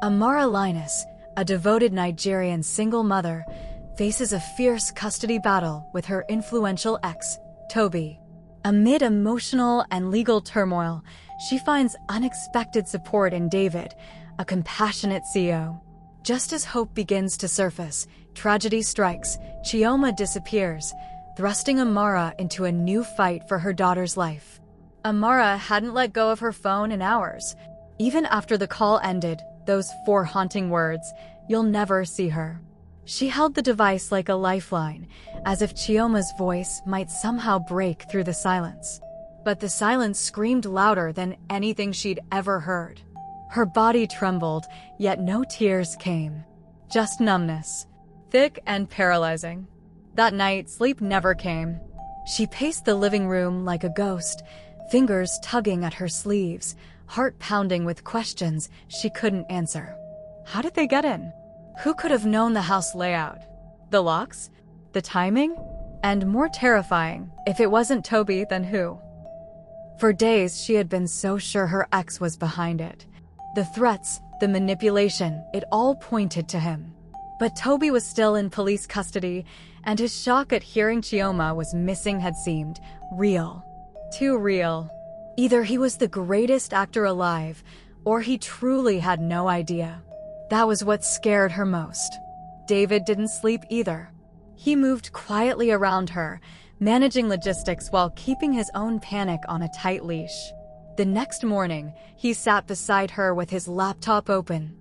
Amara Linus, a devoted Nigerian single mother, faces a fierce custody battle with her influential ex, Tobi. Amid emotional and legal turmoil, she finds unexpected support in David, a compassionate CEO. Just as hope begins to surface, tragedy strikes. Chioma disappears, thrusting Amara into a new fight for her daughter's life. Amara hadn't let go of her phone in hours. Even after the call ended, those 4 haunting words, "You'll never see her." She held the device like a lifeline, as if Chioma's voice might somehow break through the silence. But the silence screamed louder than anything she'd ever heard. Her body trembled, yet no tears came. Just numbness. Thick and paralyzing. That night, sleep never came. She paced the living room like a ghost, fingers tugging at her sleeves, heart pounding with questions she couldn't answer. How did they get in? Who could have known the house layout? The locks? The timing? And more terrifying, if it wasn't Tobi, then who? For days, she had been so sure her ex was behind it. The threats, the manipulation, it all pointed to him. But Tobi was still in police custody, and his shock at hearing Chioma was missing had seemed real. Too real. Either he was the greatest actor alive, or he truly had no idea. That was what scared her most. David didn't sleep either. He moved quietly around her, managing logistics while keeping his own panic on a tight leash. The next morning, he sat beside her with his laptop open.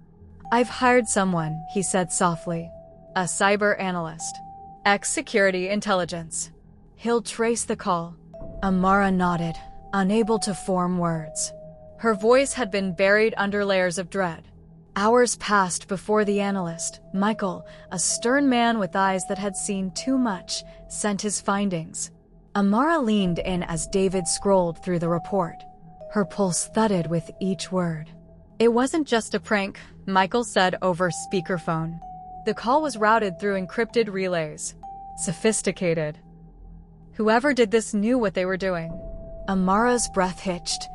"I've hired someone," he said softly. "A cyber analyst. Ex-security intelligence. He'll trace the call." Amara nodded, unable to form words. Her voice had been buried under layers of dread. Hours passed before the analyst, Michael, a stern man with eyes that had seen too much, sent his findings. Amara leaned in as David scrolled through the report. Her pulse thudded with each word. "It wasn't just a prank," Michael said over speakerphone. The call was routed through encrypted relays. Sophisticated. Whoever did this knew what they were doing. Amara's breath hitched.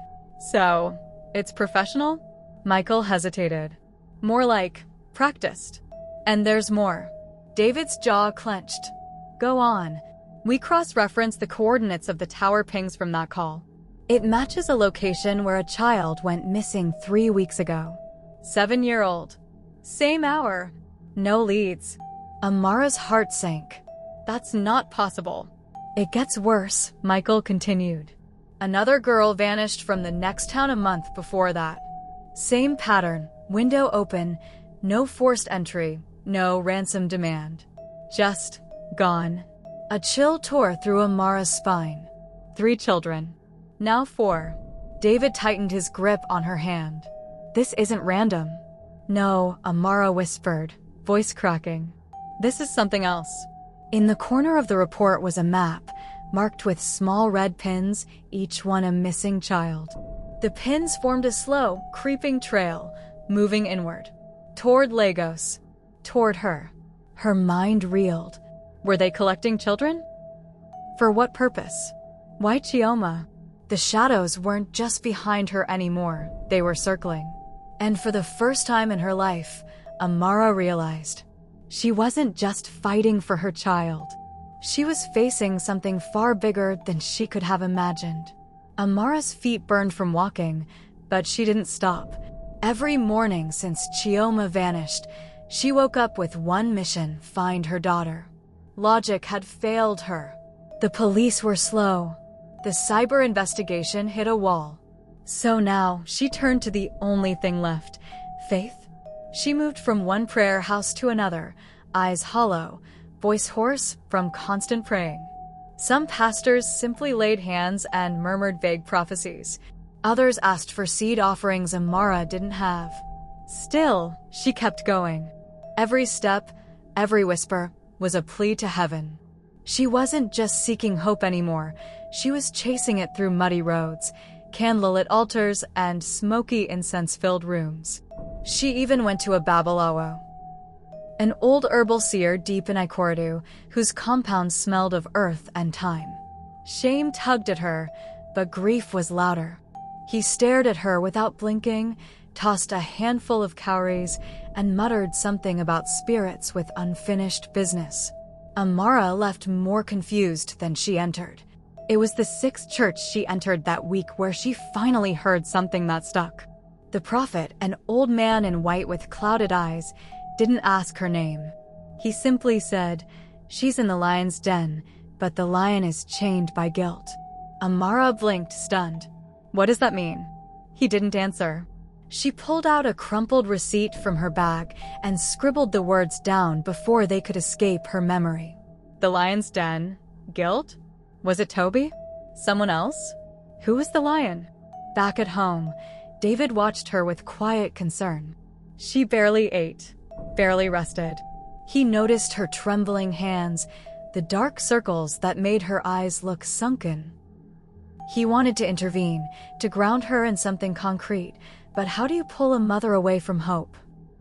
"So, it's professional?" Michael hesitated. "More like, practiced. And there's more." David's jaw clenched. "Go on." "We cross-referenced the coordinates of the tower pings from that call. It matches a location where a child went missing 3 weeks ago. 7-year-old. Same hour. No leads." Amara's heart sank. "That's not possible." "It gets worse," Michael continued. "Another girl vanished from the next town a month before that. Same pattern, window open, no forced entry, no ransom demand. Just gone." A chill tore through Amara's spine. 3 children. Now 4. David tightened his grip on her hand. "This isn't random." "No," Amara whispered, voice cracking. "This is something else." In the corner of the report was a map, marked with small red pins, each one a missing child. The pins formed a slow, creeping trail, moving inward. Toward Lagos. Toward her. Her mind reeled. Were they collecting children? For what purpose? Why Chioma? The shadows weren't just behind her anymore, they were circling. And for the first time in her life, Amara realized she wasn't just fighting for her child. She was facing something far bigger than she could have imagined. Amara's feet burned from walking, but she didn't stop. Every morning since Chioma vanished, she woke up with one mission: find her daughter. Logic had failed her. The police were slow. The cyber investigation hit a wall. So now she turned to the only thing left: faith. She moved from one prayer house to another, eyes hollow, voice hoarse from constant praying. Some pastors simply laid hands and murmured vague prophecies. Others asked for seed offerings Amara didn't have. Still, she kept going. Every step, every whisper, was a plea to heaven. She wasn't just seeking hope anymore. She was chasing it through muddy roads, candlelit altars, and smoky incense-filled rooms. She even went to a Babalawo, an old herbal seer deep in Ikorodu, whose compound smelled of earth and time. Shame tugged at her, but grief was louder. He stared at her without blinking, tossed a handful of cowries, and muttered something about spirits with unfinished business. Amara left more confused than she entered. It was the 6th church she entered that week where she finally heard something that stuck. The prophet, an old man in white with clouded eyes, didn't ask her name. He simply said, "She's in the lion's den, but the lion is chained by guilt." Amara blinked, stunned. "What does that mean?" He didn't answer. She pulled out a crumpled receipt from her bag and scribbled the words down before they could escape her memory. The lion's den? Guilt? Was it Tobi? Someone else? Who was the lion? Back at home, David watched her with quiet concern. She barely ate, barely rested. He noticed her trembling hands, the dark circles that made her eyes look sunken. He wanted to intervene, to ground her in something concrete, but how do you pull a mother away from hope?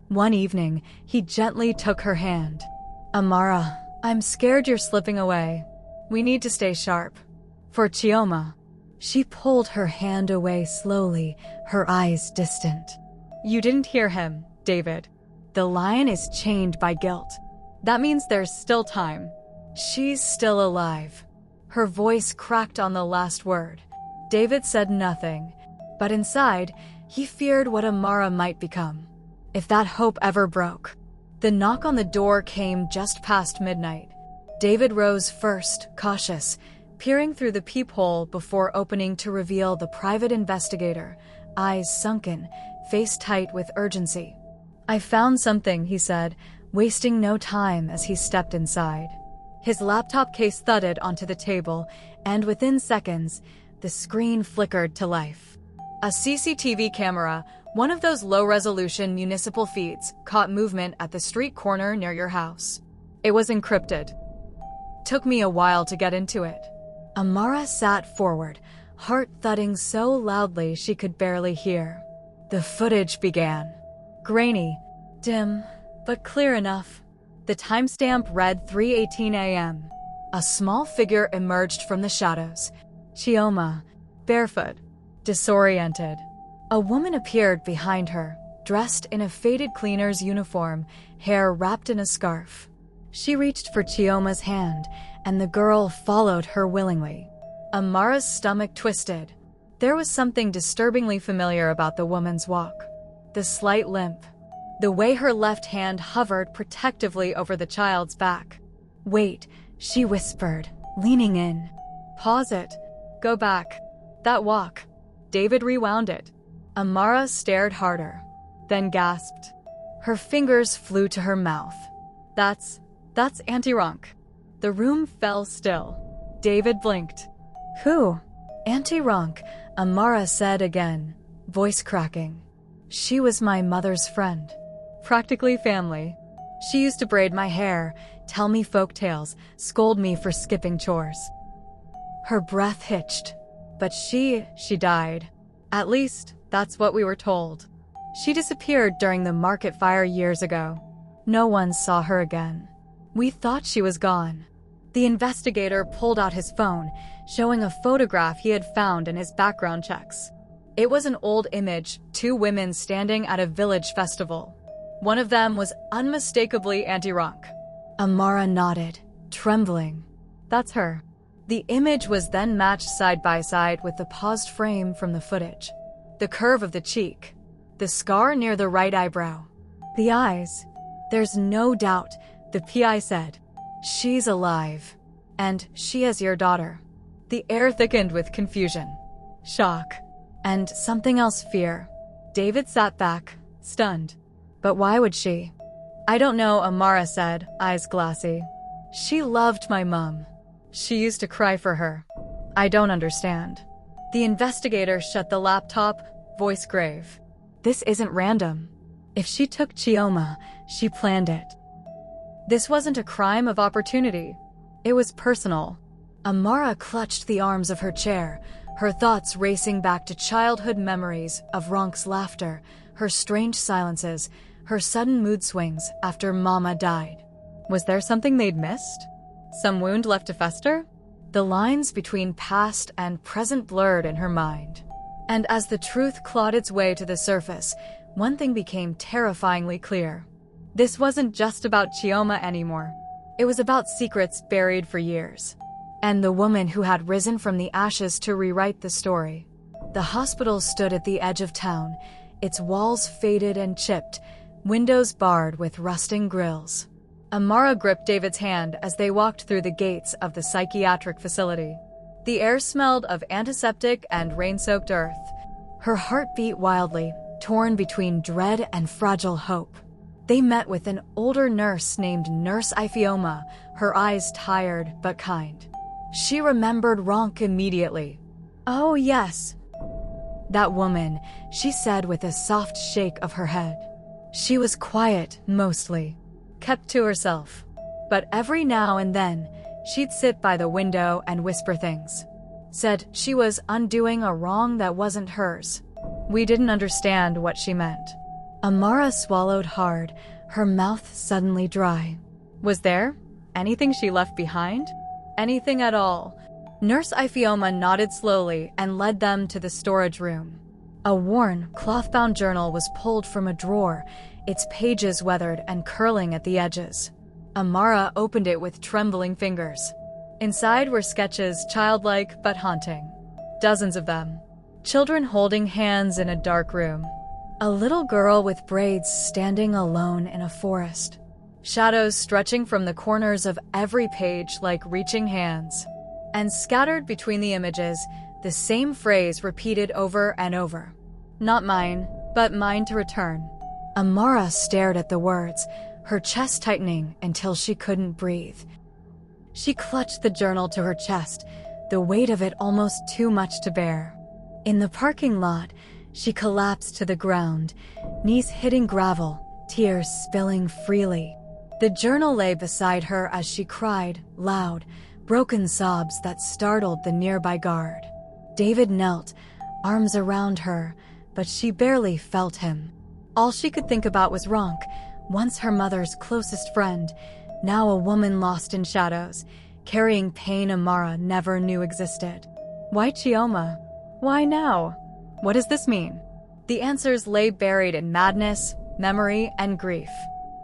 One evening, he gently took her hand. "Amara, I'm scared you're slipping away. We need to stay sharp. For Chioma." She pulled her hand away slowly, her eyes distant. "You didn't hear him, David. The lion is chained by guilt. That means there's still time. She's still alive." Her voice cracked on the last word. David said nothing, but inside, he feared what Amara might become, if that hope ever broke. The knock on the door came just past midnight. David rose first, cautious, peering through the peephole before opening to reveal the private investigator, eyes sunken, face tight with urgency. "I found something," he said, wasting no time as he stepped inside. His laptop case thudded onto the table, and within seconds, the screen flickered to life. A CCTV camera, one of those low-resolution municipal feeds, caught movement at the street corner near your house. It was encrypted. Took me a while to get into it. Amara sat forward, heart thudding so loudly she could barely hear. The footage began. Grainy, dim, but clear enough. The timestamp read 3:18 a.m. A small figure emerged from the shadows. Chioma, barefoot, disoriented. A woman appeared behind her, dressed in a faded cleaner's uniform, hair wrapped in a scarf. She reached for Chioma's hand, and the girl followed her willingly. Amara's stomach twisted. There was something disturbingly familiar about the woman's walk. The slight limp. The way her left hand hovered protectively over the child's back. "Wait," she whispered, leaning in. "Pause it. Go back. That walk." David rewound it. Amara stared harder, then gasped. Her fingers flew to her mouth. That's Auntie Ronk." The room fell still. David blinked. "Who?" "Auntie Ronk," Amara said again, voice cracking. "She was my mother's friend. Practically family. She used to braid my hair, tell me folk tales, scold me for skipping chores." Her breath hitched. "But she died. At least, that's what we were told. She disappeared during the market fire years ago. No one saw her again. We thought she was gone." The investigator pulled out his phone, showing a photograph he had found in his background checks. It was an old image, 2 women standing at a village festival. One of them was unmistakably Auntie Ronk. Amara nodded, trembling. "That's her." The image was then matched side by side with the paused frame from the footage. The curve of the cheek, the scar near the right eyebrow, the eyes. "There's no doubt," the PI said. "She's alive. And she is your daughter." The air thickened with confusion, shock, and something else, fear. David sat back, stunned. "But why would she?" "I don't know," Amara said, eyes glassy. "She loved my mom. She used to cry for her. I don't understand." The investigator shut the laptop, voice grave. "This isn't random. If she took Chioma, she planned it. This wasn't a crime of opportunity. It was personal." Amara clutched the arms of her chair, her thoughts racing back to childhood memories of Ronk's laughter, her strange silences, her sudden mood swings after Mama died. Was there something they'd missed? Some wound left to fester? The lines between past and present blurred in her mind. And as the truth clawed its way to the surface, one thing became terrifyingly clear. This wasn't just about Chioma anymore. It was about secrets buried for years. And the woman who had risen from the ashes to rewrite the story. The hospital stood at the edge of town, its walls faded and chipped, windows barred with rusting grills. Amara gripped David's hand as they walked through the gates of the psychiatric facility. The air smelled of antiseptic and rain-soaked earth. Her heart beat wildly, torn between dread and fragile hope. They met with an older nurse named Nurse Chioma, her eyes tired but kind. She remembered Ronk immediately. "Oh, yes. That woman," she said with a soft shake of her head. She was quiet, mostly. Kept to herself. But every now and then, she'd sit by the window and whisper things. Said she was undoing a wrong that wasn't hers. We didn't understand what she meant. Amara swallowed hard, her mouth suddenly dry. Was there anything she left behind? Anything at all? Nurse Chioma nodded slowly and led them to the storage room. A worn, cloth-bound journal was pulled from a drawer, its pages weathered and curling at the edges. Amara opened it with trembling fingers. Inside were sketches, childlike but haunting. Dozens of them. Children holding hands in a dark room. A little girl with braids standing alone in a forest. Shadows stretching from the corners of every page like reaching hands. And scattered between the images, the same phrase repeated over and over. Not mine, but mine to return. Amara stared at the words, her chest tightening until she couldn't breathe. She clutched the journal to her chest, the weight of it almost too much to bear. In the parking lot, she collapsed to the ground, knees hitting gravel, tears spilling freely. The journal lay beside her as she cried, loud, broken sobs that startled the nearby guard. David knelt, arms around her, but she barely felt him. All she could think about was Ronk, once her mother's closest friend, now a woman lost in shadows, carrying pain Amara never knew existed. Why Chioma? Why now? What does this mean? The answers lay buried in madness, memory, and grief.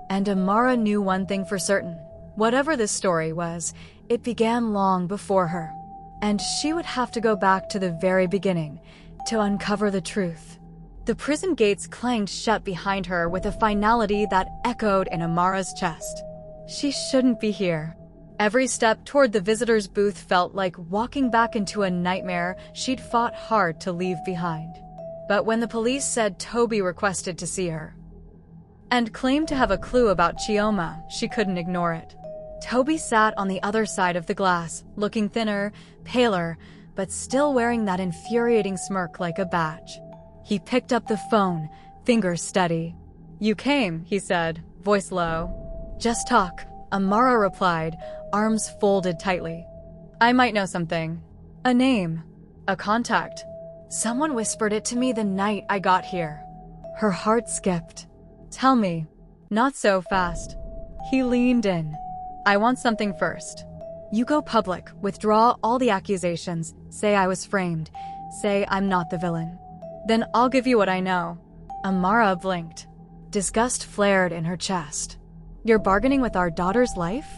And Amara knew one thing for certain. Whatever this story was, it began long before her. And she would have to go back to the very beginning to uncover the truth. The prison gates clanged shut behind her with a finality that echoed in Amara's chest. She shouldn't be here. Every step toward the visitor's booth felt like walking back into a nightmare she'd fought hard to leave behind. But when the police said Tobi requested to see her and claimed to have a clue about Chioma, she couldn't ignore it. Tobi sat on the other side of the glass, looking thinner, paler, but still wearing that infuriating smirk like a badge. He picked up the phone, fingers steady. "You came," he said, voice low. "Just talk," Amara replied, arms folded tightly. "I might know something. A name. A contact. Someone whispered it to me the night I got here." Her heart skipped. "Tell me." "Not so fast." He leaned in. "I want something first. You go public, withdraw all the accusations, say I was framed, say I'm not the villain. Then I'll give you what I know." Amara blinked. Disgust flared in her chest. "You're bargaining with our daughter's life?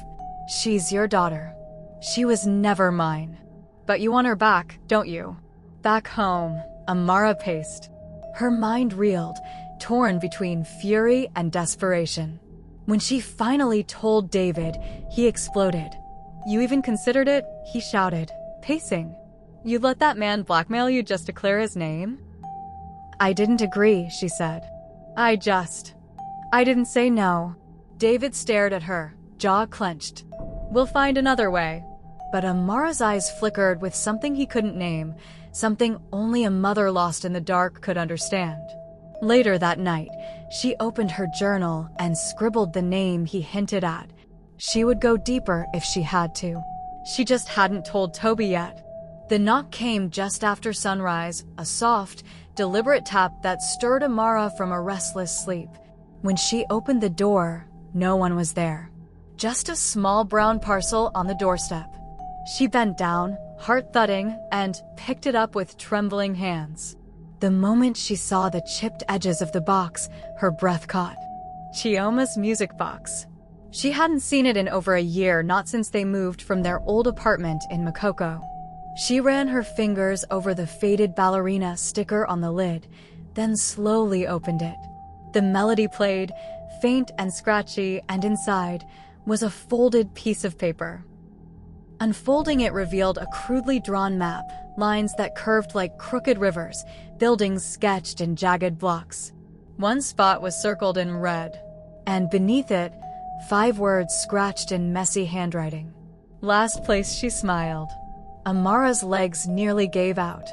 She's your daughter. She was never mine. But you want her back, don't you?" "Back home," Amara paced. Her mind reeled, torn between fury and desperation. When she finally told David, he exploded. "You even considered it?" he shouted, pacing. "You let that man blackmail you just to clear his name?" "I didn't agree," she said. I didn't say no." David stared at her, jaw clenched. "We'll find another way." But Amara's eyes flickered with something he couldn't name, something only a mother lost in the dark could understand. Later that night, she opened her journal and scribbled the name he hinted at. She would go deeper if she had to. She just hadn't told Tobi yet. The knock came just after sunrise, a soft, deliberate tap that stirred Amara from a restless sleep. When she opened the door, no one was there. Just a small brown parcel on the doorstep. She bent down, heart thudding, and picked it up with trembling hands. The moment she saw the chipped edges of the box, her breath caught. Chioma's music box. She hadn't seen it in over a year, not since they moved from their old apartment in Makoko. She ran her fingers over the faded ballerina sticker on the lid, then slowly opened it. The melody played, faint and scratchy, and inside was a folded piece of paper. Unfolding it revealed a crudely drawn map, lines that curved like crooked rivers, buildings sketched in jagged blocks. One spot was circled in red, and beneath it, 5 words scratched in messy handwriting. Last place she smiled. Amara's legs nearly gave out.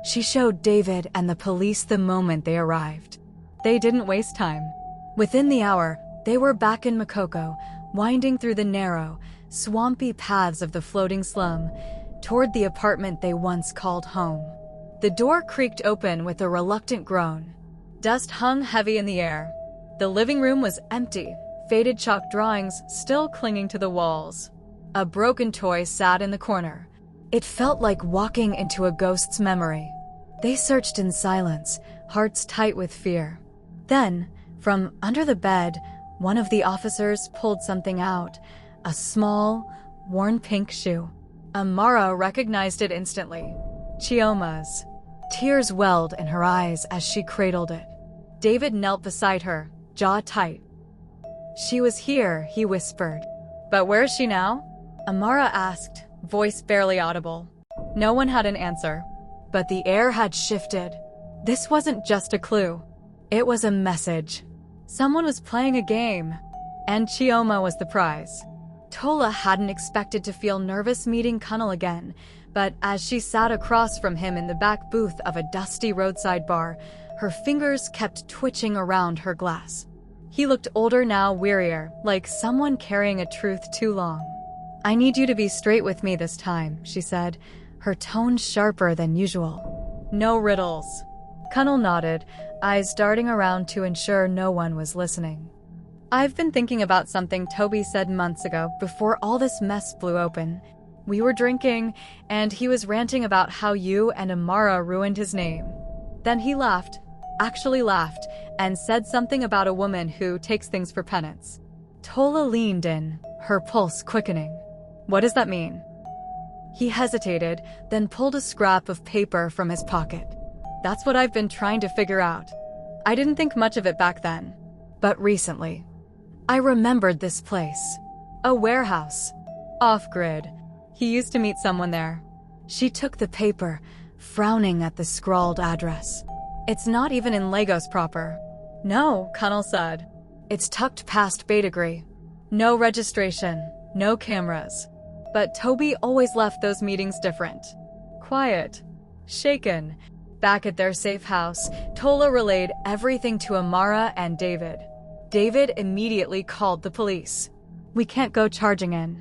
She showed David and the police the moment they arrived. They didn't waste time. Within the hour, they were back in Makoko, winding through the narrow, swampy paths of the floating slum, toward the apartment they once called home. The door creaked open with a reluctant groan. Dust hung heavy in the air. The living room was empty, faded chalk drawings still clinging to the walls. A broken toy sat in the corner. It felt like walking into a ghost's memory. They searched in silence, hearts tight with fear. Then, from under the bed, one of the officers pulled something out, a small, worn pink shoe. Amara recognized it instantly. Chioma's. Tears welled in her eyes as she cradled it. David knelt beside her, jaw tight. She was here, he whispered. But where is she now? Amara asked, voice barely audible. No one had an answer. But the air had shifted. This wasn't just a clue. It was a message. Someone was playing a game. And Chioma was the prize. Tola hadn't expected to feel nervous meeting Kunnel again, but as she sat across from him in the back booth of a dusty roadside bar, her fingers kept twitching around her glass. He looked older now, wearier, like someone carrying a truth too long. I need you to be straight with me this time, she said, her tone sharper than usual. No riddles. Kunnel nodded, eyes darting around to ensure no one was listening. I've been thinking about something Tobi said months ago before all this mess blew open. We were drinking, and he was ranting about how you and Amara ruined his name. Then he laughed, actually laughed, and said something about a woman who takes things for penance. Tola leaned in, her pulse quickening. What does that mean? He hesitated, then pulled a scrap of paper from his pocket. That's what I've been trying to figure out. I didn't think much of it back then, but recently. I remembered this place. A warehouse. Off-grid. He used to meet someone there. She took the paper, frowning at the scrawled address. It's not even in Lagos proper. No, Kunnel said. It's tucked past Betagri. No registration, no cameras. But Tobi always left those meetings different. Quiet. Shaken. Back at their safe house, Tola relayed everything to Amara and David. David immediately called the police. We can't go charging in.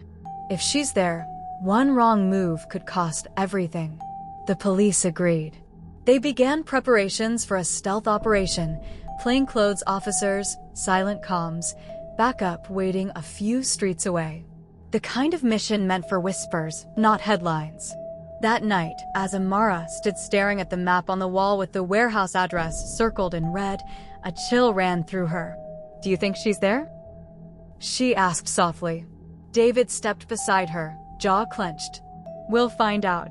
If she's there, one wrong move could cost everything. The police agreed. They began preparations for a stealth operation, plainclothes officers, silent comms, backup waiting a few streets away. The kind of mission meant for whispers, not headlines. That night, as Amara stood staring at the map on the wall with the warehouse address circled in red, a chill ran through her. Do you think she's there? She asked softly. David stepped beside her, jaw clenched. We'll find out.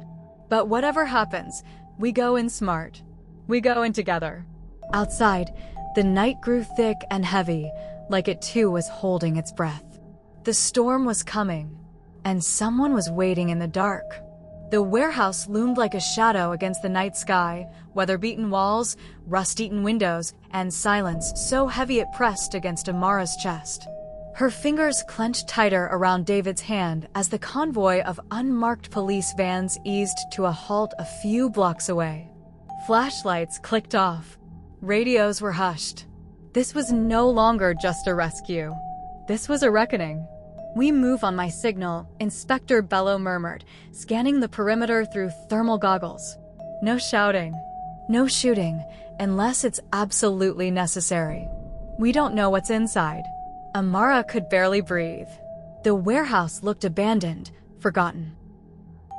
But whatever happens, we go in smart. We go in together. Outside, the night grew thick and heavy, like it too was holding its breath. The storm was coming, and someone was waiting in the dark. The warehouse loomed like a shadow against the night sky, weather-beaten walls, rust-eaten windows, and silence so heavy it pressed against Amara's chest. Her fingers clenched tighter around David's hand as the convoy of unmarked police vans eased to a halt a few blocks away. Flashlights clicked off. Radios were hushed. This was no longer just a rescue. This was a reckoning. We move on my signal, Inspector Bello murmured, scanning the perimeter through thermal goggles. No shouting. No shooting, unless it's absolutely necessary. We don't know what's inside. Amara could barely breathe. The warehouse looked abandoned, forgotten.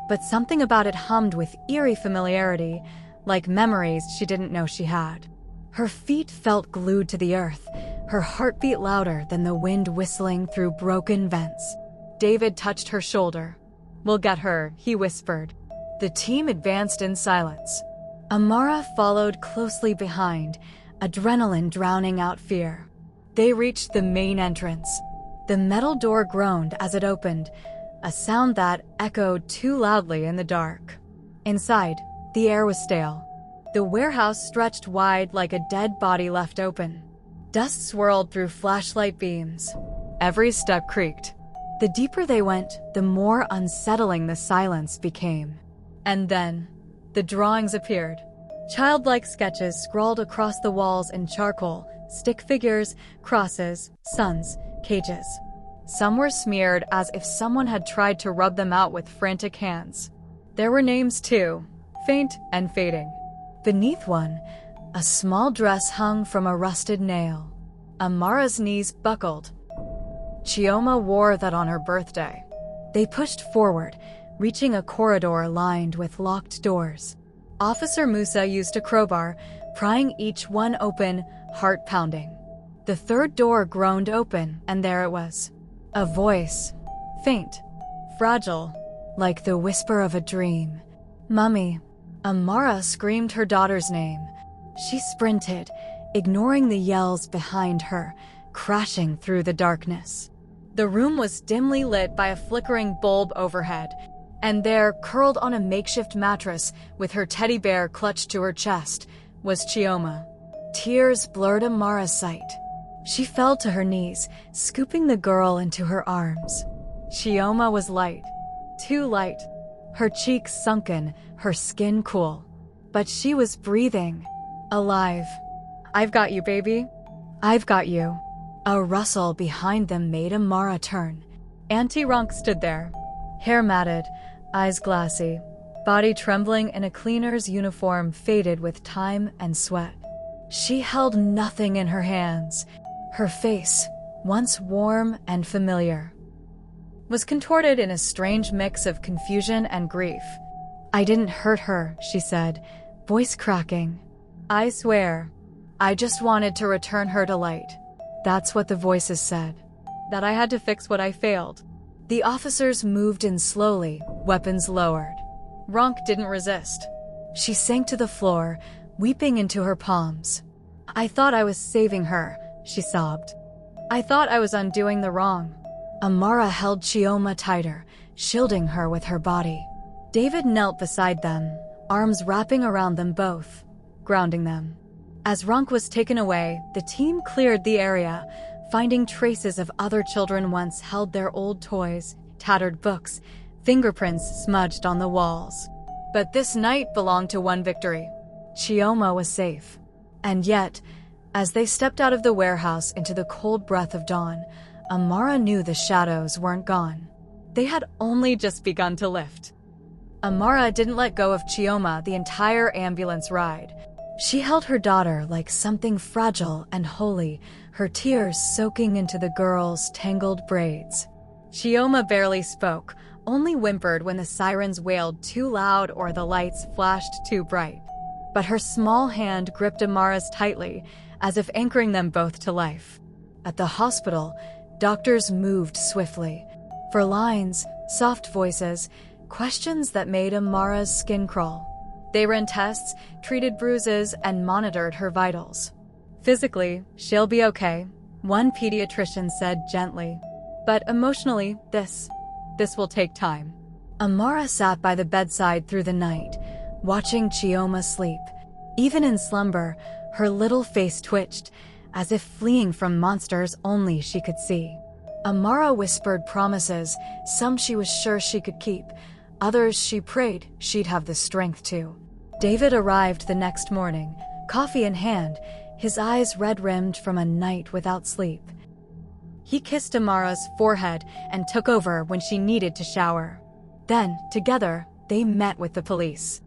But something about it hummed with eerie familiarity, like memories she didn't know she had. Her feet felt glued to the earth, her heartbeat louder than the wind whistling through broken vents. David touched her shoulder. "We'll get her," he whispered. The team advanced in silence. Amara followed closely behind, adrenaline drowning out fear. They reached the main entrance. The metal door groaned as it opened, a sound that echoed too loudly in the dark. Inside, the air was stale. The warehouse stretched wide like a dead body left open. Dust swirled through flashlight beams. Every step creaked. The deeper they went, the more unsettling the silence became. And then, the drawings appeared. Childlike sketches scrawled across the walls in charcoal, stick figures, crosses, suns, cages. Some were smeared as if someone had tried to rub them out with frantic hands. There were names too, faint and fading. Beneath one, a small dress hung from a rusted nail. Amara's knees buckled. Chioma wore that on her birthday. They pushed forward, reaching a corridor lined with locked doors. Officer Musa used a crowbar, prying each one open, heart pounding. The third door groaned open, and there it was. A voice, faint, fragile, like the whisper of a dream. "Mummy." Amara screamed her daughter's name. She sprinted, ignoring the yells behind her, crashing through the darkness. The room was dimly lit by a flickering bulb overhead, and there, curled on a makeshift mattress with her teddy bear clutched to her chest, was Chioma. Tears blurred Amara's sight. She fell to her knees, scooping the girl into her arms. Chioma was light, too light. Her cheeks sunken, her skin cool. But she was breathing, alive. "I've got you, baby. I've got you." A rustle behind them made Amara turn. Auntie Ronk stood there, hair matted, eyes glassy, body trembling in a cleaner's uniform faded with time and sweat. She held nothing in her hands. Her face, once warm and familiar, was contorted in a strange mix of confusion and grief. "I didn't hurt her," she said, voice cracking. "I swear, I just wanted to return her to light." That's what the voices said. That I had to fix what I failed. The officers moved in slowly, weapons lowered. Ronk didn't resist. She sank to the floor, weeping into her palms. "I thought I was saving her," she sobbed. "I thought I was undoing the wrong." Amara held Chioma tighter, shielding her with her body. David knelt beside them, arms wrapping around them both, grounding them. As Ronk was taken away, the team cleared the area, finding traces of other children once held their old toys, tattered books, fingerprints smudged on the walls. But this night belonged to one victory. Chioma was safe. And yet, as they stepped out of the warehouse into the cold breath of dawn, Amara knew the shadows weren't gone. They had only just begun to lift. Amara didn't let go of Chioma the entire ambulance ride. She held her daughter like something fragile and holy, her tears soaking into the girl's tangled braids. Chioma barely spoke, only whimpered when the sirens wailed too loud or the lights flashed too bright. But her small hand gripped Amara's tightly, as if anchoring them both to life. At the hospital, doctors moved swiftly. For lines, soft voices, questions that made Amara's skin crawl. They ran tests, treated bruises, and monitored her vitals. "Physically, she'll be okay," one pediatrician said gently. "But emotionally, this will take time." Amara sat by the bedside through the night, watching Chioma sleep. Even in slumber, her little face twitched, as if fleeing from monsters only she could see. Amara whispered promises, some she was sure she could keep, others she prayed she'd have the strength to. David arrived the next morning, coffee in hand, his eyes red-rimmed from a night without sleep. He kissed Amara's forehead and took over when she needed to shower. Then, together, they met with the police.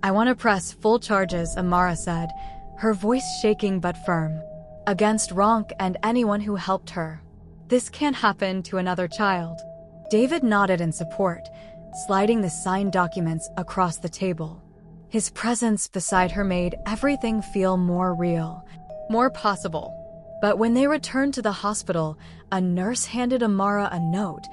"I want to press full charges," Amara said, her voice shaking but firm. "Against Ronk and anyone who helped her. This can't happen to another child." David nodded in support, sliding the signed documents across the table. His presence beside her made everything feel more real, more possible. But when they returned to the hospital, a nurse handed Amara a note.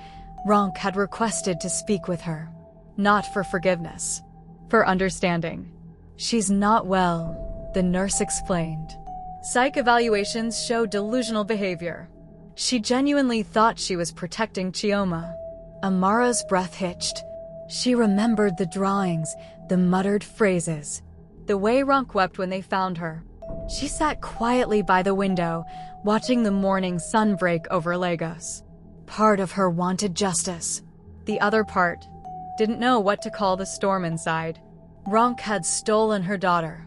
Ronk had requested to speak with her. Not for forgiveness, for understanding. "She's not well," the nurse explained. Psych evaluations show delusional behavior. She genuinely thought she was protecting Chioma. Amara's breath hitched. She remembered the drawings, the muttered phrases, the way Ronk wept when they found her. She sat quietly by the window, watching the morning sun break over Lagos. Part of her wanted justice. The other part didn't know what to call the storm inside. Ronk had stolen her daughter.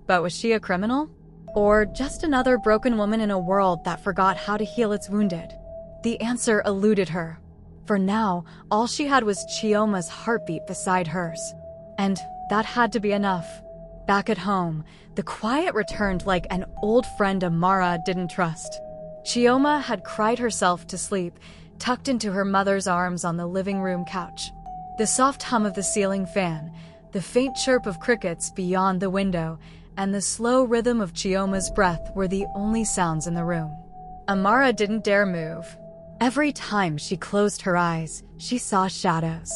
But was she a criminal? Or just another broken woman in a world that forgot how to heal its wounded? The answer eluded her. For now, all she had was Chioma's heartbeat beside hers. And that had to be enough. Back at home, the quiet returned like an old friend Amara didn't trust. Chioma had cried herself to sleep, tucked into her mother's arms on the living room couch. The soft hum of the ceiling fan, the faint chirp of crickets beyond the window, and the slow rhythm of Chioma's breath were the only sounds in the room. Amara didn't dare move. Every time she closed her eyes, she saw shadows.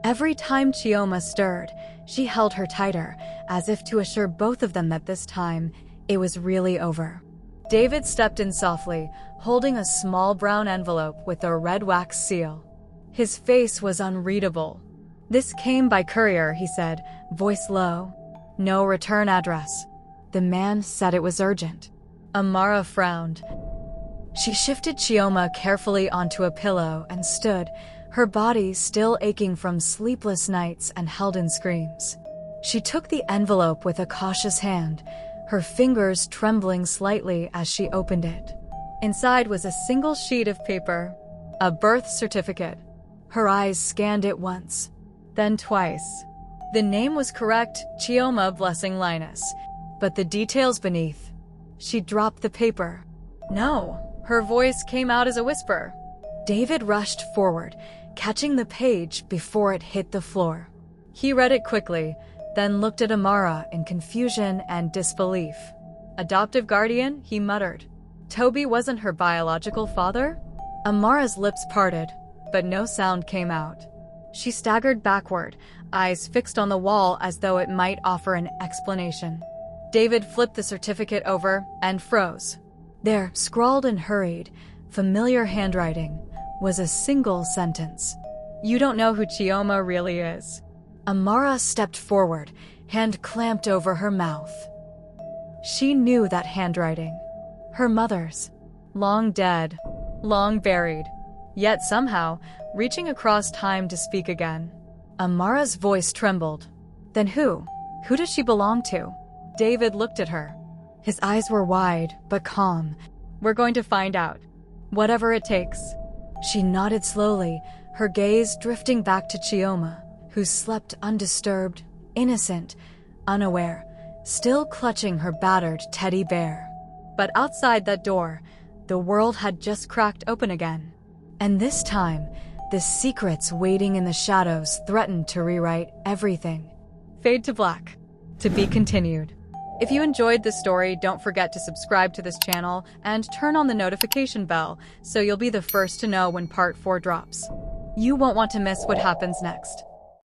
Every time Chioma stirred, she held her tighter, as if to assure both of them that this time, it was really over. David stepped in softly, holding a small brown envelope with a red wax seal. His face was unreadable. "This came by courier," he said, voice low. "No return address." The man said it was urgent. Amara frowned. She shifted Chioma carefully onto a pillow and stood, her body still aching from sleepless nights and held-in screams. She took the envelope with a cautious hand, her fingers trembling slightly as she opened it. Inside was a single sheet of paper, a birth certificate. Her eyes scanned it once, then twice. The name was correct, Chioma Blessing Linus, but the details beneath. She dropped the paper. "No." Her voice came out as a whisper. David rushed forward, catching the page before it hit the floor. He read it quickly, then looked at Amara in confusion and disbelief. "Adoptive guardian?" he muttered. Tobi wasn't her biological father? Amara's lips parted, but no sound came out. She staggered backward, eyes fixed on the wall as though it might offer an explanation. David flipped the certificate over and froze. There, scrawled in hurried, familiar handwriting, was a single sentence. "You don't know who Chioma really is." Amara stepped forward, hand clamped over her mouth. She knew that handwriting. Her mother's. Long dead, long buried, yet somehow reaching across time to speak again. Amara's voice trembled. "Then who? Who does she belong to?" David looked at her. His eyes were wide, but calm. "We're going to find out. Whatever it takes." She nodded slowly, her gaze drifting back to Chioma, who slept undisturbed, innocent, unaware, still clutching her battered teddy bear. But outside that door, the world had just cracked open again. And this time, the secrets waiting in the shadows threatened to rewrite everything. Fade to black. To be continued. If you enjoyed this story, don't forget to subscribe to this channel and turn on the notification bell so you'll be the first to know when part 4 drops. You won't want to miss what happens next.